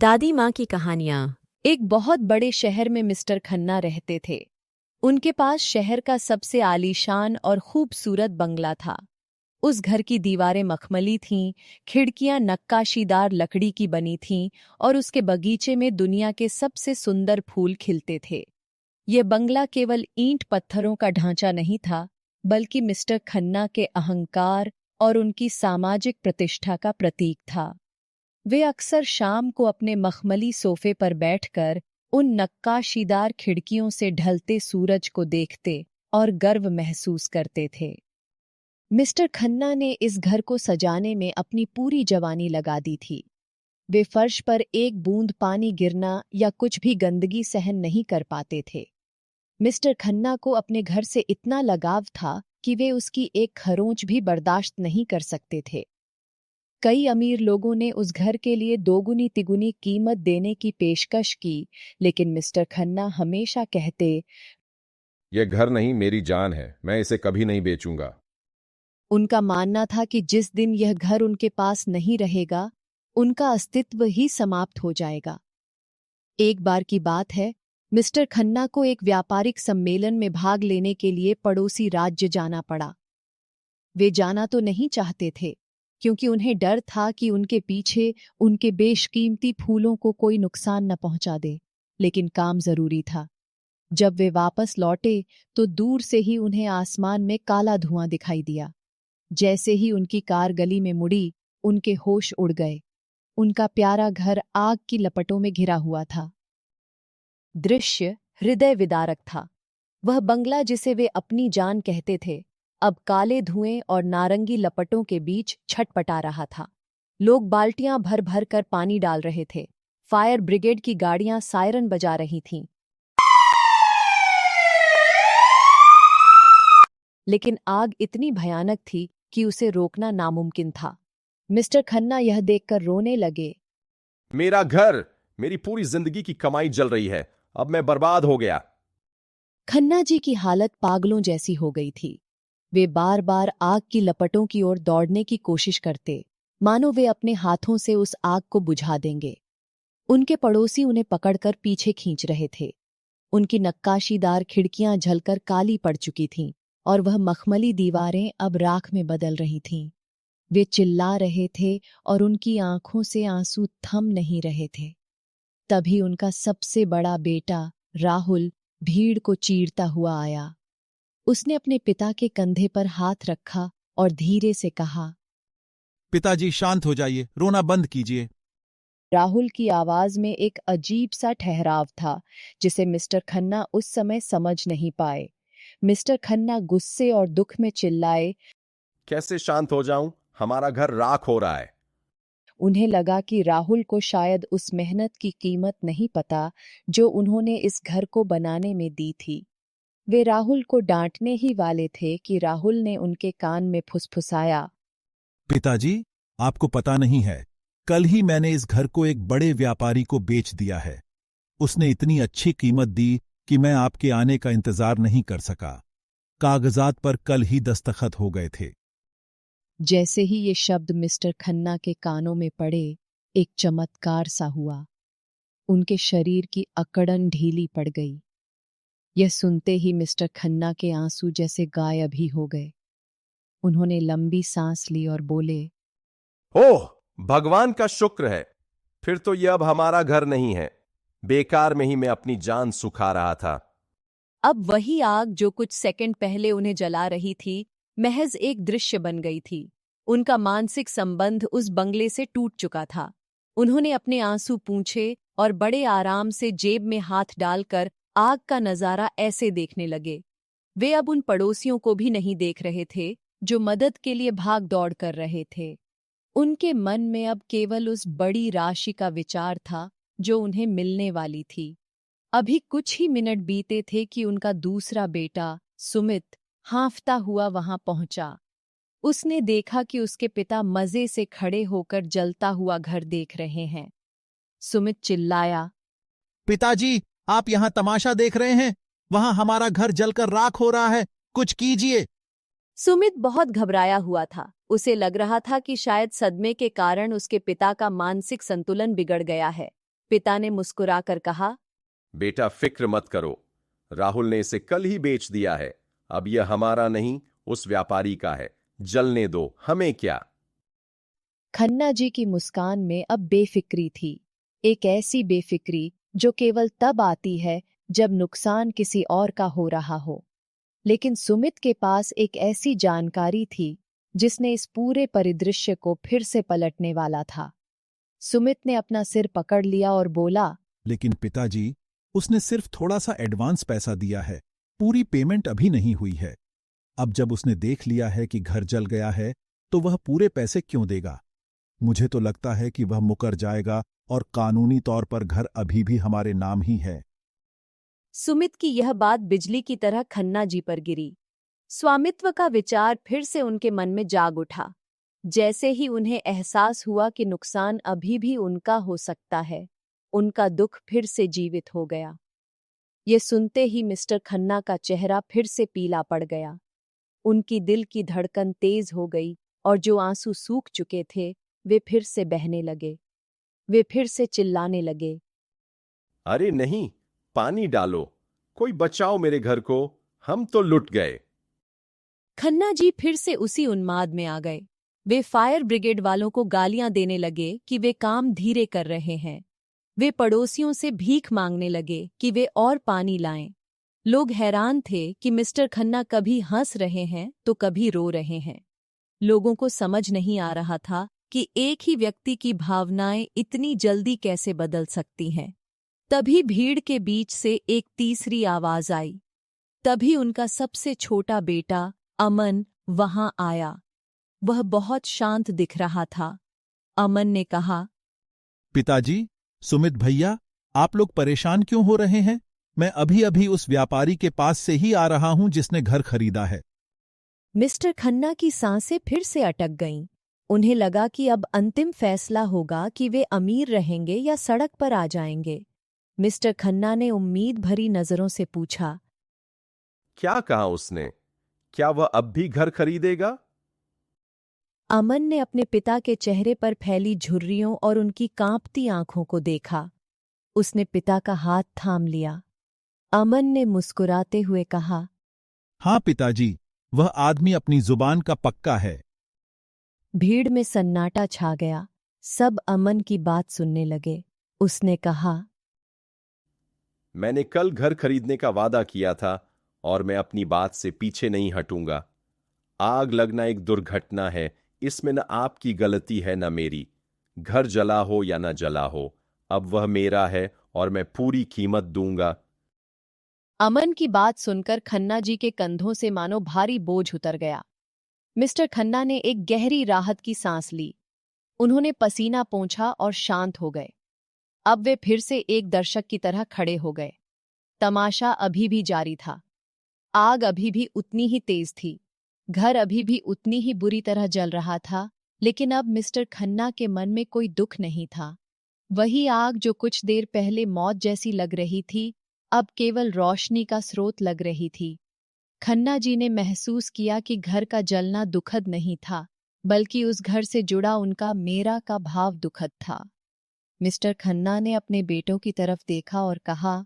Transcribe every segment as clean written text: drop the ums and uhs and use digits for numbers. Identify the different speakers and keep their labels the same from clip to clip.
Speaker 1: दादी माँ की कहानियाँ।
Speaker 2: एक बहुत बड़े शहर में मिस्टर खन्ना रहते थे। उनके पास शहर का सबसे आलीशान और खूबसूरत बंगला था। उस घर की दीवारें मखमली थीं, खिड़कियां नक्काशीदार लकड़ी की बनी थीं और उसके बगीचे में दुनिया के सबसे सुंदर फूल खिलते थे। ये बंगला केवल ईंट पत्थरों का ढांचा नहीं था, बल्कि मिस्टर खन्ना के अहंकार और उनकी सामाजिक प्रतिष्ठा का प्रतीक था। वे अक्सर शाम को अपने मखमली सोफे पर बैठकर उन नक्काशीदार खिड़कियों से ढलते सूरज को देखते और गर्व महसूस करते थे। मिस्टर खन्ना ने इस घर को सजाने में अपनी पूरी जवानी लगा दी थी। वे फर्श पर एक बूंद पानी गिरना या कुछ भी गंदगी सहन नहीं कर पाते थे। मिस्टर खन्ना को अपने घर से इतना लगाव था कि वे उसकी एक खरोंच भी बर्दाश्त नहीं कर सकते थे। कई अमीर लोगों ने उस घर के लिए दोगुनी तिगुनी कीमत देने की पेशकश की, लेकिन मिस्टर खन्ना हमेशा कहते,
Speaker 3: यह घर नहीं, मेरी जान है, मैं इसे कभी नहीं बेचूंगा।
Speaker 2: उनका मानना था कि जिस दिन यह घर उनके पास नहीं रहेगा, उनका अस्तित्व ही समाप्त हो जाएगा। एक बार की बात है, मिस्टर खन्ना को एक व्यापारिक सम्मेलन में भाग लेने के लिए पड़ोसी राज्य जाना पड़ा। वे जाना तो नहीं चाहते थे, क्योंकि उन्हें डर था कि उनके पीछे उनके बेशकीमती फूलों को कोई नुकसान न पहुंचा दे, लेकिन काम जरूरी था। जब वे वापस लौटे तो दूर से ही उन्हें आसमान में काला धुआं दिखाई दिया। जैसे ही उनकी कार गली में मुड़ी, उनके होश उड़ गए। उनका प्यारा घर आग की लपटों में घिरा हुआ था। दृश्य हृदय विदारक था। वह बंगला जिसे वे अपनी जान कहते थे, अब काले धुएं और नारंगी लपटों के बीच छटपटा रहा था। लोग बाल्टियां भर भर कर पानी डाल रहे थे। फायर ब्रिगेड की गाड़ियां सायरन बजा रही थीं। लेकिन आग इतनी भयानक थी कि उसे रोकना नामुमकिन था। मिस्टर खन्ना यह देखकर रोने लगे।
Speaker 3: मेरा घर, मेरी पूरी जिंदगी की कमाई जल रही है, अब मैं बर्बाद हो गया।
Speaker 2: खन्ना जी की हालत पागलों जैसी हो गई थी। वे बार बार आग की लपटों की ओर दौड़ने की कोशिश करते, मानो वे अपने हाथों से उस आग को बुझा देंगे। उनके पड़ोसी उन्हें पकड़कर पीछे खींच रहे थे। उनकी नक्काशीदार खिड़कियां झलकर काली पड़ चुकी थीं और वह मखमली दीवारें अब राख में बदल रही थीं। वे चिल्ला रहे थे और उनकी आंखों से आंसू थम नहीं रहे थे। तभी उनका सबसे बड़ा बेटा राहुल भीड़ को चीरता हुआ आया। उसने अपने पिता के कंधे पर हाथ रखा और धीरे से कहा,
Speaker 4: पिताजी शांत हो जाइए, रोना बंद कीजिए।
Speaker 2: राहुल की आवाज में एक अजीब सा ठहराव था, जिसे मिस्टर खन्ना उस समय समझ नहीं पाए। मिस्टर खन्ना गुस्से और दुख में चिल्लाए,
Speaker 3: कैसे शांत हो जाऊं? हमारा घर राख हो रहा है।
Speaker 2: उन्हें लगा कि राहुल को शायद उस मेहनत की कीमत नहीं पता जो उन्होंने इस घर को बनाने में दी थी। वे राहुल को डांटने ही वाले थे कि राहुल ने उनके कान में फुसफुसाया,
Speaker 4: पिताजी, आपको पता नहीं है, कल ही मैंने इस घर को एक बड़े व्यापारी को बेच दिया है। उसने इतनी अच्छी कीमत दी कि मैं आपके आने का इंतजार नहीं कर सका। कागजात पर कल ही दस्तखत हो गए थे।
Speaker 2: जैसे ही ये शब्द मिस्टर खन्ना के कानों में पड़े, एक चमत्कार सा हुआ। उनके शरीर की अकड़न ढीली पड़ गई। यह सुनते ही मिस्टर खन्ना के आंसू जैसे गायब ही हो गए। उन्होंने लंबी सांस ली और बोले,
Speaker 3: ओह, भगवान का शुक्र है, फिर तो यह अब हमारा घर नहीं है। बेकार में ही मैं अपनी जान सुखा रहा था।
Speaker 2: अब वही आग जो कुछ सेकंड पहले उन्हें जला रही थी, महज एक दृश्य बन गई थी। उनका मानसिक संबंध उस बंगले से टूट चुका था। उन्होंने अपने आंसू पूंछे और बड़े आराम से जेब में हाथ डालकर आग का नजारा ऐसे देखने लगे। वे अब उन पड़ोसियों को भी नहीं देख रहे थे जो मदद के लिए भाग दौड़ कर रहे थे। उनके मन में अब केवल उस बड़ी राशि का विचार था जो उन्हें मिलने वाली थी। अभी कुछ ही मिनट बीते थे कि उनका दूसरा बेटा सुमित हांफता हुआ वहां पहुंचा। उसने देखा कि उसके पिता मजे से खड़े होकर जलता हुआ घर देख रहे हैं। सुमित चिल्लाया,
Speaker 4: पिताजी, आप यहां तमाशा देख रहे हैं? वहां हमारा घर जलकर राख हो रहा है, कुछ कीजिए।
Speaker 2: सुमित बहुत घबराया हुआ था। उसे लग रहा था कि शायद सदमे के कारण उसके पिता का मानसिक संतुलन बिगड़ गया है। पिता ने मुस्कुराकर कहा,
Speaker 3: बेटा फिक्र मत करो, राहुल ने इसे कल ही बेच दिया है। अब यह हमारा नहीं, उस व्यापारी का है। जलने दो, हमें क्या।
Speaker 2: खन्ना जी की मुस्कान में अब बेफिक्री थी, एक ऐसी बेफिक्री जो केवल तब आती है जब नुकसान किसी और का हो रहा हो। लेकिन सुमित के पास एक ऐसी जानकारी थी जिसने इस पूरे परिदृश्य को फिर से पलटने वाला था। सुमित ने अपना सिर पकड़ लिया और बोला,
Speaker 4: लेकिन पिताजी, उसने सिर्फ थोड़ा सा एडवांस पैसा दिया है, पूरी पेमेंट अभी नहीं हुई है। अब जब उसने देख लिया है कि घर जल गया है तो वह पूरे पैसे क्यों देगा? मुझे तो लगता है कि वह मुकर जाएगा और कानूनी तौर पर घर अभी भी हमारे नाम ही है।
Speaker 2: सुमित की यह बात बिजली की तरह खन्ना जी पर गिरी। स्वामित्व का विचार फिर से उनके मन में जाग उठा। जैसे ही उन्हें एहसास हुआ कि नुकसान अभी भी उनका हो सकता है, उनका दुख फिर से जीवित हो गया। ये सुनते ही मिस्टर खन्ना का चेहरा फिर से पीला पड़ गया। उनकी दिल की धड़कन तेज हो गई और जो आंसू सूख चुके थे वे फिर से बहने लगे। वे फिर से चिल्लाने लगे,
Speaker 3: अरे नहीं, पानी डालो, कोई बचाओ मेरे घर को, हम तो लुट गए।
Speaker 2: खन्ना जी फिर से उसी उन्माद में आ गए। वे फायर ब्रिगेड वालों को गालियां देने लगे कि वे काम धीरे कर रहे हैं। वे पड़ोसियों से भीख मांगने लगे कि वे और पानी लाएं। लोग हैरान थे कि मिस्टर खन्ना कभी हंस रहे हैं तो कभी रो रहे हैं। लोगों को समझ नहीं आ रहा था कि एक ही व्यक्ति की भावनाएं इतनी जल्दी कैसे बदल सकती हैं। तभी भीड़ के बीच से एक तीसरी आवाज आई। तभी उनका सबसे छोटा बेटा अमन वहां आया। वह बहुत शांत दिख रहा था। अमन ने कहा,
Speaker 4: पिताजी, सुमित भैया, आप लोग परेशान क्यों हो रहे हैं? मैं अभी अभी उस व्यापारी के पास से ही आ रहा हूं जिसने घर खरीदा है।
Speaker 2: मिस्टर खन्ना की सांसें फिर से अटक गईं। उन्हें लगा कि अब अंतिम फैसला होगा कि वे अमीर रहेंगे या सड़क पर आ जाएंगे। मिस्टर खन्ना ने उम्मीद भरी नजरों से पूछा,
Speaker 3: क्या कहा उसने? क्या वह अब भी घर खरीदेगा?
Speaker 2: अमन ने अपने पिता के चेहरे पर फैली झुर्रियों और उनकी कांपती आंखों को देखा। उसने पिता का हाथ थाम लिया। अमन ने मुस्कुराते हुए कहा,
Speaker 4: हाँ पिताजी, वह आदमी अपनी जुबान का पक्का है।
Speaker 2: भीड़ में सन्नाटा छा गया। सब अमन की बात सुनने लगे। उसने कहा,
Speaker 3: मैंने कल घर खरीदने का वादा किया था और मैं अपनी बात से पीछे नहीं हटूंगा। आग लगना एक दुर्घटना है, इसमें न आपकी गलती है न मेरी। घर जला हो या न जला हो, अब वह मेरा है और मैं पूरी कीमत दूंगा।
Speaker 2: अमन की बात सुनकर खन्ना जी के कंधों से मानो भारी बोझ उतर गया। मिस्टर खन्ना ने एक गहरी राहत की सांस ली। उन्होंने पसीना पोंछा और शांत हो गए। अब वे फिर से एक दर्शक की तरह खड़े हो गए। तमाशा अभी भी जारी था। आग अभी भी उतनी ही तेज थी। घर अभी भी उतनी ही बुरी तरह जल रहा था, लेकिन अब मिस्टर खन्ना के मन में कोई दुख नहीं था। वही आग जो कुछ देर पहले मौत जैसी लग रही थी, अब केवल रोशनी का स्रोत लग रही थी। खन्ना जी ने महसूस किया कि घर का जलना दुखद नहीं था, बल्कि उस घर से जुड़ा उनका मेरा का भाव दुखद था। मिस्टर खन्ना ने अपने बेटों की तरफ देखा और कहा,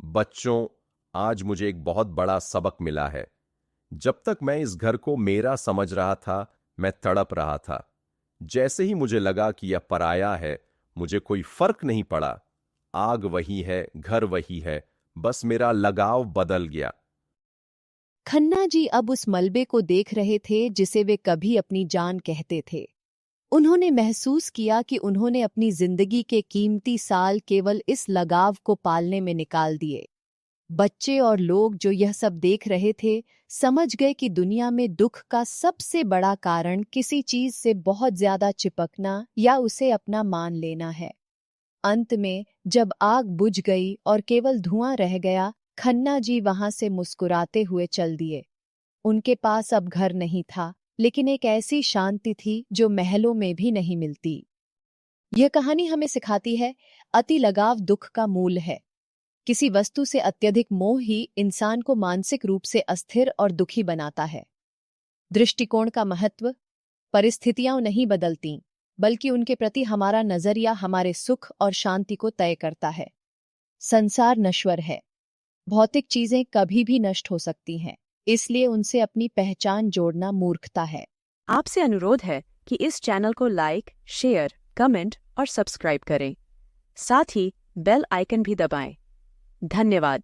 Speaker 3: बच्चों, आज मुझे एक बहुत बड़ा सबक मिला है। जब तक मैं इस घर को मेरा समझ रहा था, मैं तड़प रहा था। जैसे ही मुझे लगा कि यह पराया है, मुझे कोई फर्क नहीं पड़ा। आग वही है, घर वही है, बस मेरा लगाव बदल गया।
Speaker 2: खन्ना जी अब उस मलबे को देख रहे थे जिसे वे कभी अपनी जान कहते थे। उन्होंने महसूस किया कि उन्होंने अपनी जिंदगी के कीमती साल केवल इस लगाव को पालने में निकाल दिए। बच्चे और लोग जो यह सब देख रहे थे, समझ गए कि दुनिया में दुख का सबसे बड़ा कारण किसी चीज से बहुत ज्यादा चिपकना या उसे अपना मान लेना है। अंत में जब आग बुझ गई और केवल धुआं रह गया, खन्ना जी वहां से मुस्कुराते हुए चल दिए। उनके पास अब घर नहीं था, लेकिन एक ऐसी शांति थी जो महलों में भी नहीं मिलती। यह कहानी हमें सिखाती है, अति लगाव दुख का मूल है। किसी वस्तु से अत्यधिक मोह ही इंसान को मानसिक रूप से अस्थिर और दुखी बनाता है। दृष्टिकोण का महत्व, परिस्थितियां नहीं बदलती, बल्कि उनके प्रति हमारा नजरिया हमारे सुख और शांति को तय करता है। संसार नश्वर है। भौतिक चीजें कभी भी नष्ट हो सकती हैं, इसलिए उनसे अपनी पहचान जोड़ना मूर्खता है।
Speaker 1: आपसे अनुरोध है कि इस चैनल को लाइक, शेयर, कमेंट और सब्सक्राइब करें। साथ ही बेल आइकन भी दबाएं। धन्यवाद।